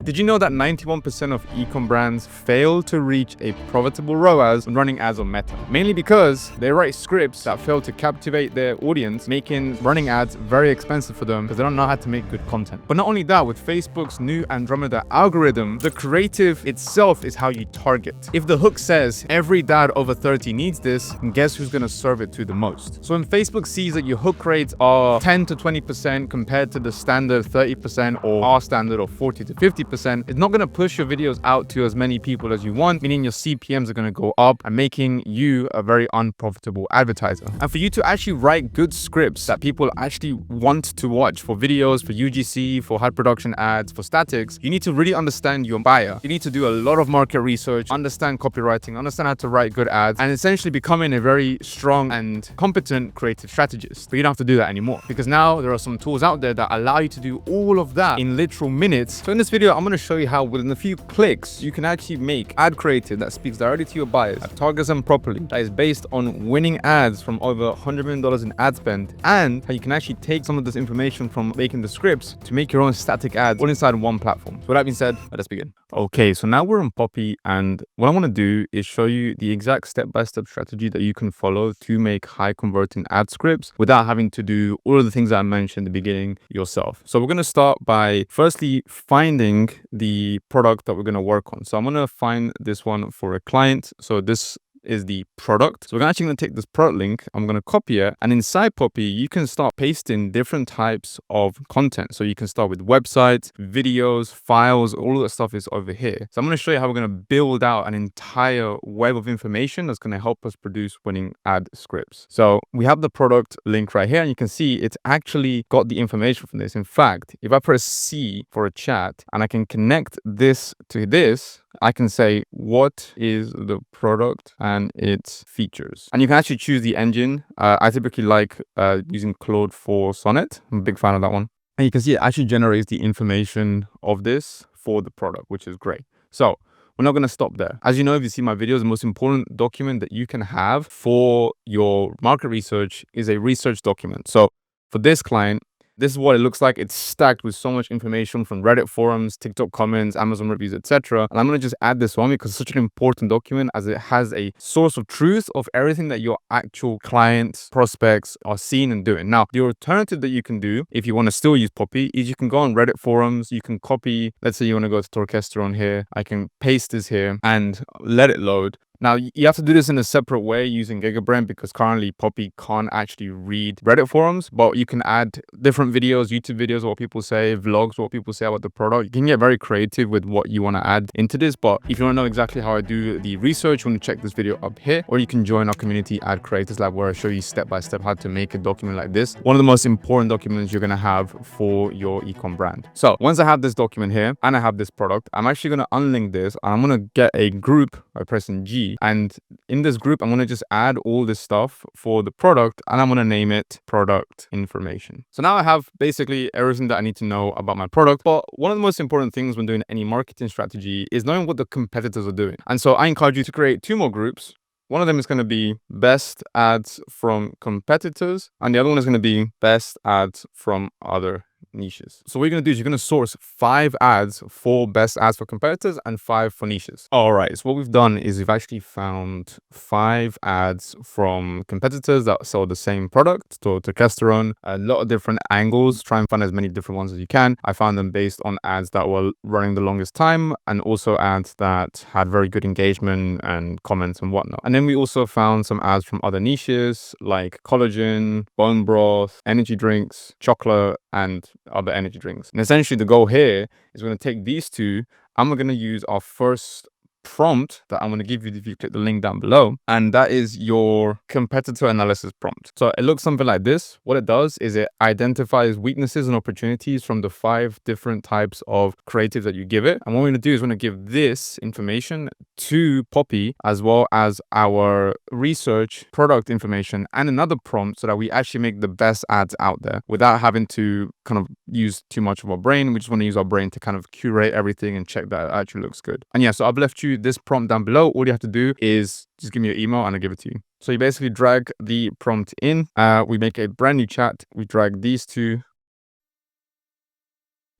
Did you know that 91% of ecom brands fail to reach a profitable ROAS when running ads on Meta? Mainly because they write scripts that fail to captivate their audience, making running ads very expensive for them because they don't know how to make good content. But not only that, with Facebook's new Andromeda algorithm, the creative itself is how you target. If the hook says every dad over 30 needs this, guess who's going to serve it to the most? So when Facebook sees that your hook rates are 10 to 20% compared to the standard 30% or our standard of 40 to 50%, it's not going to push your videos out to as many people as you want, meaning your CPMs are going to go up and making you a very unprofitable advertiser. And for you to actually write good scripts that people actually want to watch for videos, for UGC, for high production ads, for statics, you need to really understand your buyer. You need to do a lot of market research, understand copywriting, understand how to write good ads, and essentially becoming a very strong and competent creative strategist. But you don't have to do that anymore because now there are some tools out there that allow you to do all of that in literal minutes. So in this video, I'm going to show you how within a few clicks, you can actually make ad creative that speaks directly to your buyers, that targets them properly, that is based on winning ads from over $100 million in ad spend, and how you can actually take some of this information from making the scripts to make your own static ads all inside one platform. So with that being said, let us begin. Okay, so now we're on Poppy, and what I want to do is show you the exact step-by-step strategy that you can follow to make high converting ad scripts without having to do all of the things that I mentioned in the beginning yourself. So we're going to start by firstly finding the product that we're going to work on. So I'm going to find this one for a client. So this is the product. So we're actually going to take this product link, I'm going to copy it, and inside Poppy you can start pasting different types of content. So you can start with websites, videos, files, all of that stuff is over here. So I'm going to show you how we're going to build out an entire web of information that's going to help us produce winning ad scripts. So we have the product link right here, and you can see it's actually got the information from this. In fact, if I press C for a chat and I can connect this to this, I can say, what is the product and its features? And you can actually choose the engine. I typically like using Claude for Sonnet. I'm a big fan of that one. And you can see it actually generates the information of this for the product, which is great. So we're not going to stop there. As you know, if you see my videos, the most important document that you can have for your market research is a research document. So for this client, this is what it looks like. It's stacked with so much information from Reddit forums, TikTok comments, Amazon reviews, etc. And I'm going to just add this one because it's such an important document as it has a source of truth of everything that your actual clients, prospects are seeing and doing. Now, the alternative that you can do if you want to still use Poppy is you can go on Reddit forums. You can copy, let's say you want to go to Torquesterone here. I can paste this here and let it load. Now, you have to do this in a separate way using GigaBrand because currently Poppy can't actually read Reddit forums, but you can add different videos, YouTube videos, what people say, vlogs, what people say about the product. You can get very creative with what you want to add into this, but if you want to know exactly how I do the research, you want to check this video up here, or you can join our community Ad Creators Lab where I show you step by step how to make a document like this. One of the most important documents you're going to have for your ecom brand. So once I have this document here and I have this product, I'm actually going to unlink this and I'm going to get a group by pressing G. And in this group, I'm going to just add all this stuff for the product and I'm going to name it product information. So now I have basically everything that I need to know about my product. But one of the most important things when doing any marketing strategy is knowing what the competitors are doing. And so I encourage you to create two more groups. One of them is going to be best ads from competitors, and the other one is going to be best ads from other niches. So what you're going to do is you're going to source 5 ads for best ads for competitors and 5 for niches. All right. So what we've done is we've actually found 5 ads from competitors that sell the same product, so testosterone, a lot of different angles. Try and find as many different ones as you can. I found them based on ads that were running the longest time and also ads that had very good engagement and comments and whatnot. And then we also found some ads from other niches like collagen, bone broth, energy drinks, chocolate, and other energy drinks. And essentially the goal here is we're going to take these two and we're going to use our first prompt that I'm going to give you if you click the link down below, and that is your competitor analysis prompt. So it looks something like this. What it does is it identifies weaknesses and opportunities from the 5 different types of creative that you give it. And what we're going to do is we're going to give this information to Poppy as well as our research product information and another prompt so that we actually make the best ads out there without having to kind of use too much of our brain. We just want to use our brain to kind of curate everything and check that it actually looks good. And yeah, so I've left you this prompt down below. All you have to do is just give me your email and I'll give it to you. So you basically drag the prompt in. We make a brand new chat. We drag these two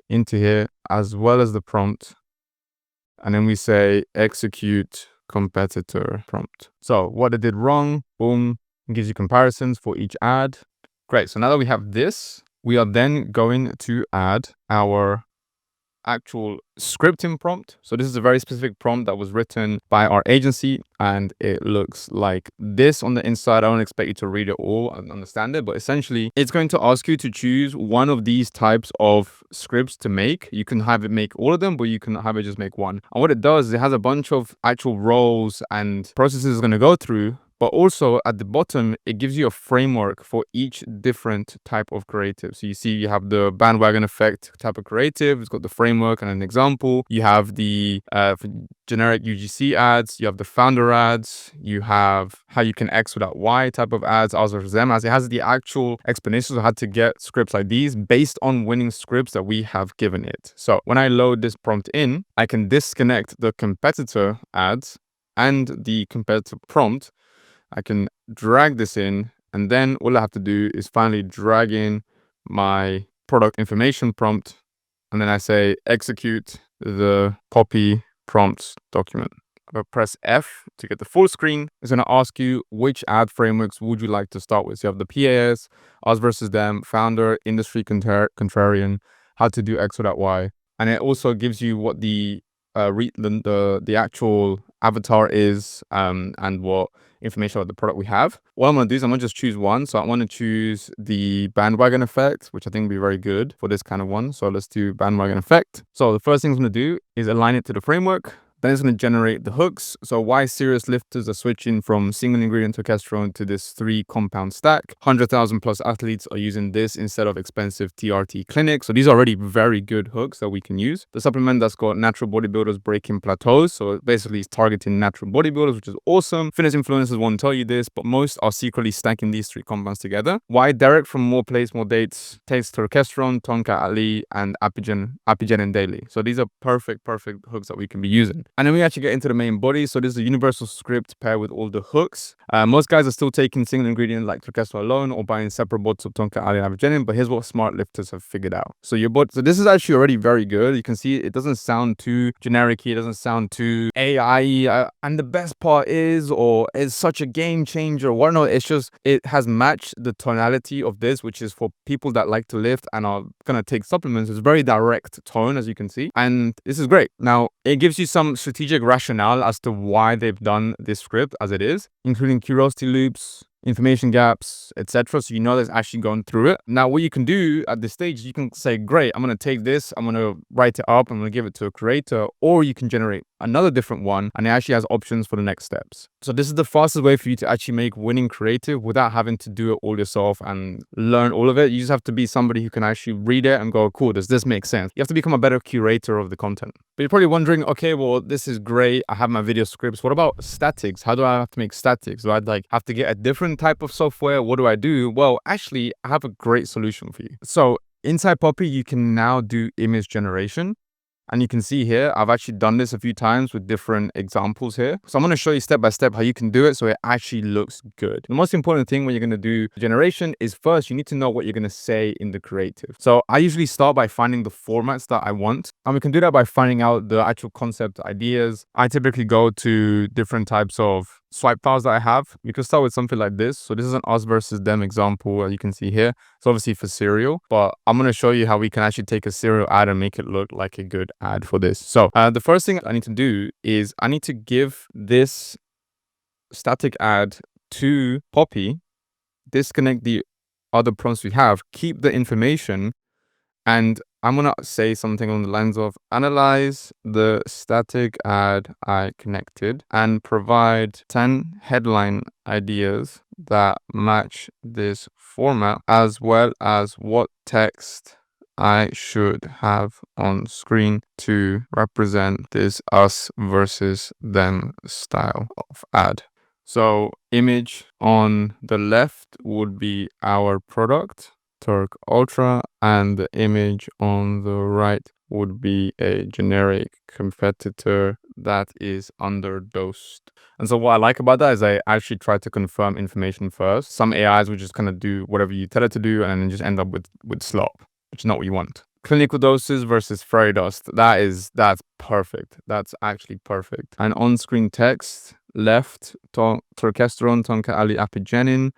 into here as well as the prompt. and then we say execute competitor prompt. So what it did wrong, boom, it gives you comparisons for each ad. Great. So now that we have this, we are then going to add our actual scripting prompt. So this is a very specific prompt that was written by our agency, and it looks like this on the inside. I don't expect you to read it all and understand it, but essentially it's going to ask you to choose one of these types of scripts to make. You can have it make all of them, but you can have it just make one. And what it does is it has a bunch of actual roles and processes it's going to go through. But also at the bottom, it gives you a framework for each different type of creative. So you see you have the bandwagon effect type of creative. It's got the framework and an example. You have the generic UGC ads. You have the founder ads. You have how you can X without Y type of ads, as versus them, as it has the actual explanations of how to get scripts like these based on winning scripts that we have given it. So when I load this prompt in, I can disconnect the competitor ads and the competitor prompt. I can drag this in, and then all I have to do is finally drag in my product information prompt, and then I say execute the copy prompts document. I'll press F to get the full screen. It's going to ask you which ad frameworks would you like to start with. So you have the PAS, us versus them, founder, industry contrarian, how to do X without Y, and it also gives you what the actual avatar is and what information about the product we have. What I'm going to do is I'm going to just choose one. So I want to choose the bandwagon effect, which I think will be very good for this kind of one. So let's do bandwagon effect. So the first thing I'm going to do is align it to the framework. Then it's going to generate the hooks. So why serious lifters are switching from single ingredient testosterone to this 3 compound stack. 100,000 plus athletes are using this instead of expensive TRT clinics. So these are already very good hooks that we can use. The supplement that's got natural bodybuilders breaking plateaus. So basically it's targeting natural bodybuilders, which is awesome. Fitness influencers won't tell you this, but most are secretly stacking these 3 compounds together. Why direct from more place, more dates, testosterone, Tonka Ali, and Apigen and Daily. So these are perfect hooks that we can be using. And then we actually get into the main body. So this is a universal script paired with all the hooks. Most guys are still taking single ingredient like testosterone alone or buying separate bots of Tonka Ali and Apigenin, but here's what smart lifters have figured out. So so this is actually already very good. You can see it doesn't sound too generic. It doesn't sound too AI. And the best part is, or it's such a game changer. What no, it's just, it has matched the tonality of this, which is for people that like to lift and are gonna take supplements. It's very direct tone, as you can see, and this is great. Now it gives you some strategic rationale as to why they've done this script as it is, including curiosity loops, information gaps, etc. So you know that's actually gone through it. Now what you can do at this stage, you can say, great, I'm going to take this, I'm going to write it up, I'm going to give it to a creator, or you can generate another different one, and it actually has options for the next steps. So this is the fastest way for you to actually make winning creative without having to do it all yourself and learn all of it. You just have to be somebody who can actually read it and go, cool, does this make sense? You have to become a better curator of the content. But you're probably wondering, okay, well, this is great. I have my video scripts. What about statics? How do I have to make statics? Do I have to get a different type of software? What do I do? Well, actually, I have a great solution for you. So inside Poppy, you can now do image generation. And you can see here, I've actually done this a few times with different examples here. So I'm going to show you step by step how you can do it so it actually looks good. The most important thing when you're going to do generation is first, you need to know what you're going to say in the creative. So I usually start by finding the formats that I want. And we can do that by finding out the actual concept ideas. I typically go to different types of swipe files that I have. You can start with something like this. So this is an us versus them example, as you can see here. It's obviously for cereal, but I'm going to show you how we can actually take a cereal ad and make it look like a good ad for this. So the first thing I need to do is I need to give this static ad to Poppy, disconnect the other prompts we have, keep the information, and I'm going to say something on the lines of analyze the static ad I connected and provide 10 headline ideas that match this format, as well as what text I should have on screen to represent this us versus them style of ad. So image on the left would be our product, Turk Ultra, and the image on the right would be a generic competitor that is underdosed. And so what I like about that is I actually try to confirm information first. Some AIs will just kind of do whatever you tell it to do and then just end up with slop, which is not what you want. clinical doses versus fairy dust. That's perfect. That's actually perfect. And on-screen text, left, turkesterone, tonka ali apigenin,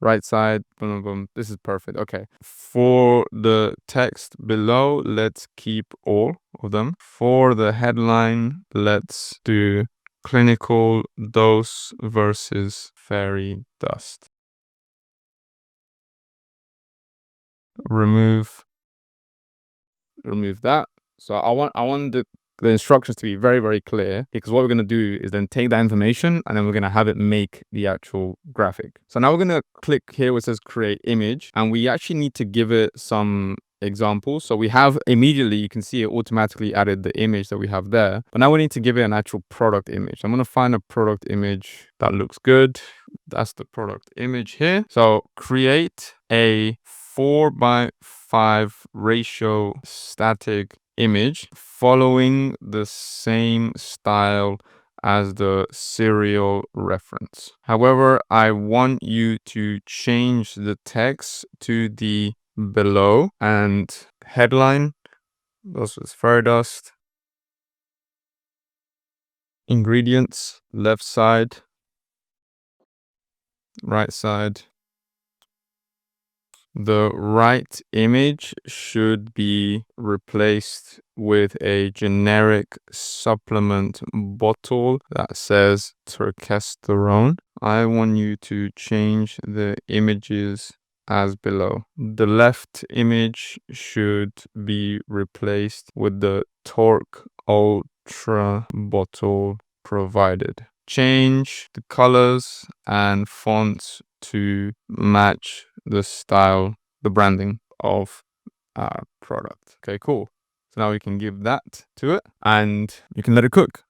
right side, boom, boom, boom. This is perfect. Okay. For the text below, let's keep all of them. For the headline, let's do clinical dose versus fairy dust. Remove that. So I want the instructions to be very, very clear, because what we're going to do is then take that information and then we're going to have it make the actual graphic. So now we're going to click here where it says create image, and we actually need to give it some examples. So we have immediately, you can see it automatically added the image that we have there, but now we need to give it an actual product image. I'm going to find a product image that looks good. That's the product image here. So create a 4:5 ratio static image following the same style as the serial reference. However, I want you to change the text to the below and headline. This was fairy dust. Ingredients, left side, right side. The right image should be replaced with a generic supplement bottle that says turkesterone. I want you to change the images as below. The left image should be replaced with the Torque Ultra bottle provided. Change the colors and fonts to match the style, the branding of our product. Okay, cool. So now we can give that to it and you can let it cook.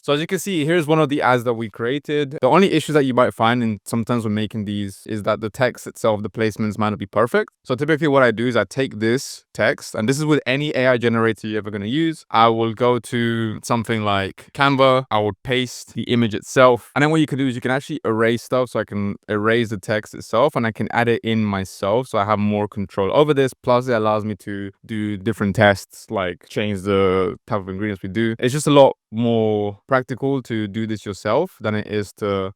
So as you can see, here's one of the ads that we created. The only issues that you might find in sometimes when making these is that the text itself, the placements might not be perfect. So typically what I do is I take this text, and this is with any AI generator you're ever going to use. I will go to something like Canva. I would paste the image itself. And then what you can do is you can actually erase stuff. So I can erase the text itself and I can add it in myself. So I have more control over this. Plus it allows me to do different tests, like change the type of ingredients we do. It's just a lot more practical to do this yourself than it is to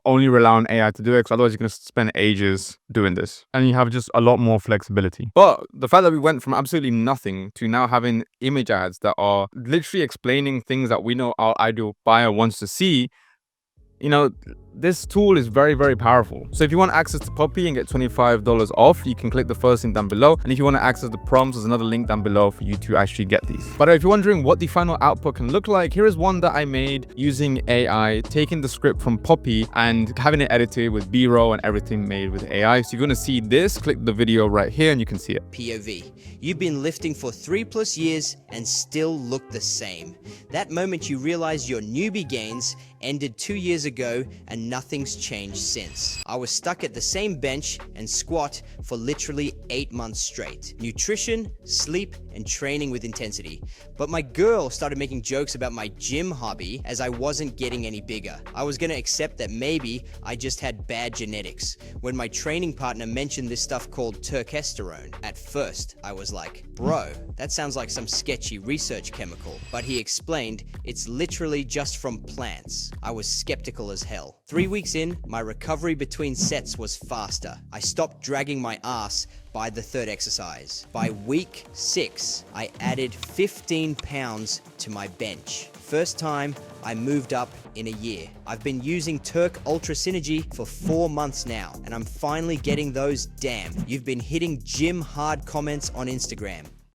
only rely on AI to do it, because otherwise you're going to spend ages doing this and you have just a lot more flexibility. But the fact that we went from absolutely nothing to now having image ads that are literally explaining things that we know our ideal buyer wants to see, you know, this tool is very, very powerful. So if you want access to Poppy and get $25 off, you can click the first link down below. And if you want to access the prompts, there's another link down below for you to actually get these. But if you're wondering what the final output can look like, here is one that I made using AI, taking the script from Poppy and having it edited with B-roll and everything made with AI. So you're going to see this, click the video right here and you can see it. POV. You've been lifting for 3+ years and still look the same. That moment you realize your newbie gains ended 2 years ago and nothing's changed since. I was stuck at the same bench and squat for literally 8 months straight. Nutrition, sleep, and training with intensity. But my girl started making jokes about my gym hobby as I wasn't getting any bigger. I was gonna accept that maybe I just had bad genetics when my training partner mentioned this stuff called turkesterone. At first, I was like, bro, that sounds like some sketchy research chemical. But he explained it's literally just from plants. I was skeptical as hell. 3 weeks in, my recovery between sets was faster. I stopped dragging my ass by the third exercise. By week 6, I added 15 pounds to my bench. First time I moved up in a year. I've been using Turk Ultra Synergy for 4 months now, and I'm finally getting those damn, you've been hitting gym hard comments on Instagram.